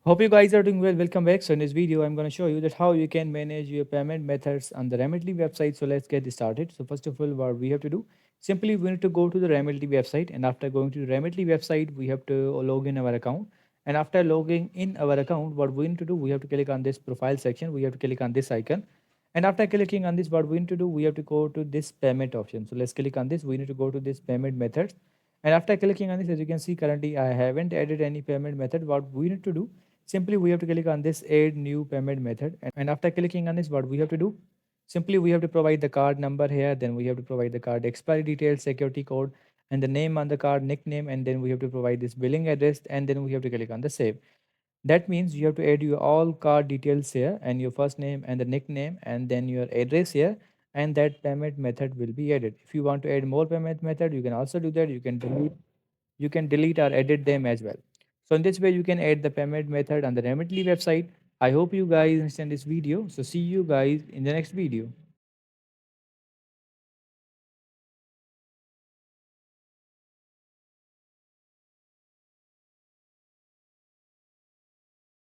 Hope you guys are doing well. Welcome back. So in this video, I'm going to show you that how you can manage your payment methods on the Remitly website. So let's get started. So first of all, what we have to do, simply we need to go to the Remitly website, and after going to the Remitly website, we have to log in our account. And after logging in our account, what we need to do, we have to click on this profile section. We have to click on this icon. And after clicking on this, what we need to do, we have to go to this payment option. So let's click on this. We need to go to this payment methods. And after clicking on this, as you can see, currently I haven't added any payment method. What we need to do, simply we have to click on this add new payment method. And after clicking on this, what we have to do, simply we have to provide the card number here, then we have to provide the card expiry details, security code, and the name on the card, nickname, and then we have to provide this billing address, and then we have to click on the save. That means you have to add your all card details here, and your first name and the nickname, and then your address here, and that payment method will be added. If you want to add more payment method, you can also do that. You can delete or edit them as well. So in this way, you can add the payment method on the Remitly website. I hope you guys understand this video. So see you guys in the next video.